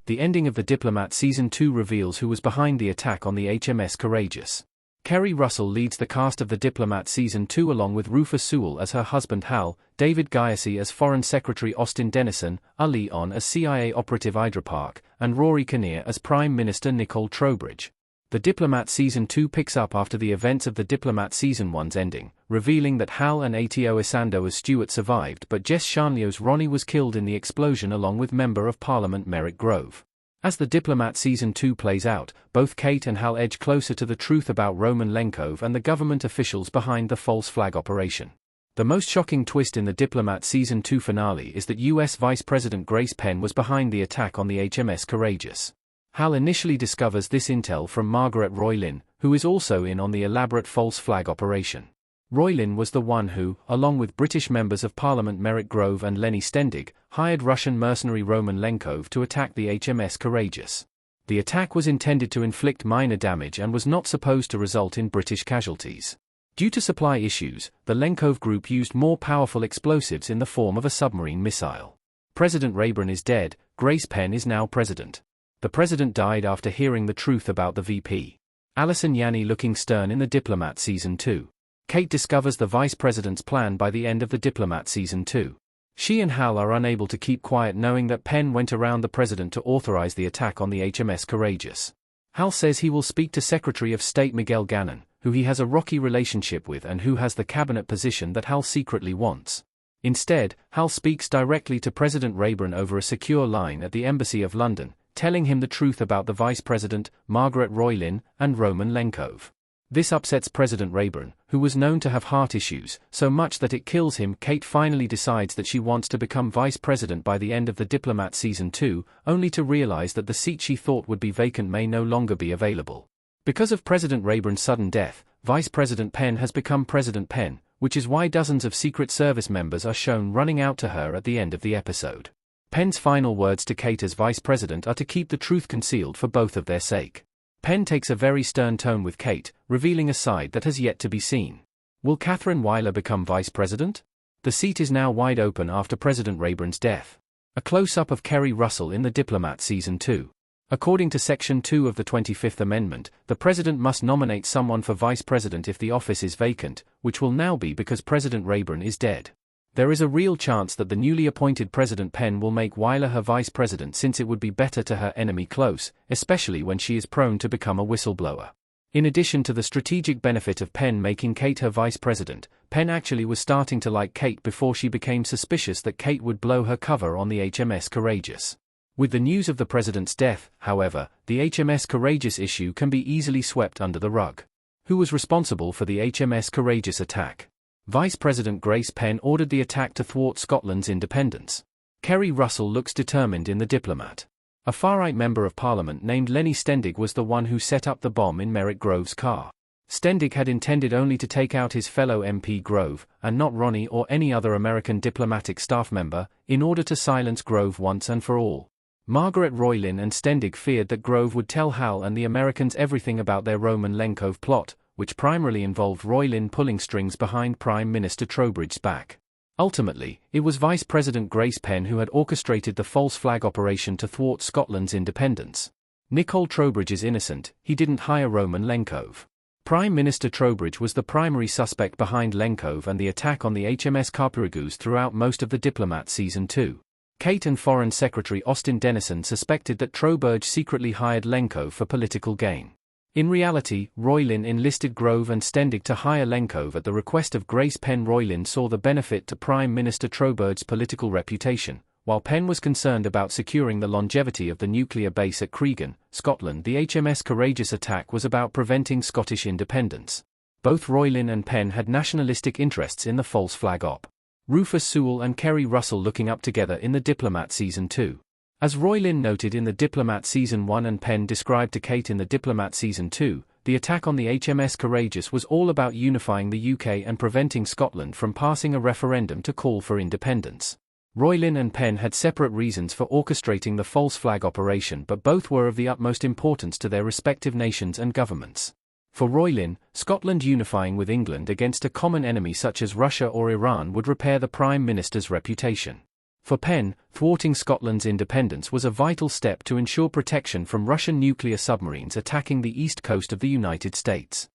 The ending of The Diplomat Season 2 reveals who was behind the attack on the HMS Courageous. Kerry Russell leads the cast of The Diplomat Season 2 along with Rufus Sewell as her husband Hal, David Giasse as Foreign Secretary Austin Dennison, Ali On as CIA operative Idra Park, and Rory Kinnear as Prime Minister Nicole Trowbridge. The Diplomat Season 2 picks up after the events of The Diplomat Season 1's ending, revealing that Hal and Ato Isando as Stuart survived but Jess Shanlio's Ronnie was killed in the explosion along with Member of Parliament Merrick Grove. As The Diplomat Season 2 plays out, both Kate and Hal edge closer to the truth about Roman Lenkov and the government officials behind the false flag operation. The most shocking twist in The Diplomat Season 2 finale is that US Vice President Grace Penn was behind the attack on the HMS Courageous. Hal initially discovers this intel from Margaret Roylin, who is also in on the elaborate false flag operation. Roylin was the one who, along with British members of Parliament Merrick Grove and Lenny Stendig, hired Russian mercenary Roman Lenkov to attack the HMS Courageous. The attack was intended to inflict minor damage and was not supposed to result in British casualties. Due to supply issues, the Lenkov group used more powerful explosives in the form of a submarine missile. President Rayburn is dead, Grace Penn is now president. The president died after hearing the truth about the VP. Alison Yanni looking stern in The Diplomat Season 2. Kate discovers the vice president's plan by the end of The Diplomat Season 2. She and Hal are unable to keep quiet knowing that Penn went around the president to authorize the attack on the HMS Courageous. Hal says he will speak to Secretary of State Miguel Gannon, who he has a rocky relationship with and who has the cabinet position that Hal secretly wants. Instead, Hal speaks directly to President Rayburn over a secure line at the Embassy of London, telling him the truth about the vice president, Margaret Roylin, and Roman Lenkov. This upsets President Rayburn, who was known to have heart issues, so much that it kills him. Kate finally decides that she wants to become vice president by the end of The Diplomat Season 2, only to realize that the seat she thought would be vacant may no longer be available. Because of President Rayburn's sudden death, Vice President Penn has become President Penn, which is why dozens of Secret Service members are shown running out to her at the end of the episode. Penn's final words to Kate as vice president are to keep the truth concealed for both of their sake. Penn takes a very stern tone with Kate, revealing a side that has yet to be seen. Will Katherine Wyler become vice president? The seat is now wide open after President Rayburn's death. A close-up of Kerry Russell in The Diplomat Season 2. According to Section 2 of the 25th Amendment, the president must nominate someone for vice president if the office is vacant, which will now be because President Rayburn is dead. There is a real chance that the newly appointed President Penn will make Wyler her vice president since it would be better to her enemy close, especially when she is prone to become a whistleblower. In addition to the strategic benefit of Penn making Kate her vice president, Penn actually was starting to like Kate before she became suspicious that Kate would blow her cover on the HMS Courageous. With the news of the president's death, however, the HMS Courageous issue can be easily swept under the rug. Who was responsible for the HMS Courageous attack? Vice President Grace Penn ordered the attack to thwart Scotland's independence. Kerry Russell looks determined in The Diplomat. A far-right member of Parliament named Lenny Stendig was the one who set up the bomb in Merrick Grove's car. Stendig had intended only to take out his fellow MP Grove, and not Ronnie or any other American diplomatic staff member, in order to silence Grove once and for all. Margaret Roylin and Stendig feared that Grove would tell Hal and the Americans everything about their Roman Lenkov plot, which primarily involved Roylin pulling strings behind Prime Minister Trowbridge's back. Ultimately, it was Vice President Grace Penn who had orchestrated the false flag operation to thwart Scotland's independence. Nicole Trowbridge is innocent, he didn't hire Roman Lenkov. Prime Minister Trowbridge was the primary suspect behind Lenkov and the attack on the HMS Carpiragus throughout most of The Diplomat Season 2. Kate and Foreign Secretary Austin Dennison suspected that Trowbridge secretly hired Lenkov for political gain. In reality, Roylin enlisted Grove and Stendig to hire Lenkov at the request of Grace Penn. Roylin saw the benefit to Prime Minister Trowbridge's political reputation, while Penn was concerned about securing the longevity of the nuclear base at Cregan, Scotland. The HMS Courageous attack was about preventing Scottish independence. Both Roylin and Penn had nationalistic interests in the false flag op. Rufus Sewell and Kerry Russell looking up together in The Diplomat Season 2. As Roylin noted in The Diplomat Season 1 and Penn described to Kate in The Diplomat Season 2, the attack on the HMS Courageous was all about unifying the UK and preventing Scotland from passing a referendum to call for independence. Roylin and Penn had separate reasons for orchestrating the false flag operation, but both were of the utmost importance to their respective nations and governments. For Roylin, Scotland unifying with England against a common enemy such as Russia or Iran would repair the Prime Minister's reputation. For Penn, thwarting Scotland's independence was a vital step to ensure protection from Russian nuclear submarines attacking the east coast of the United States.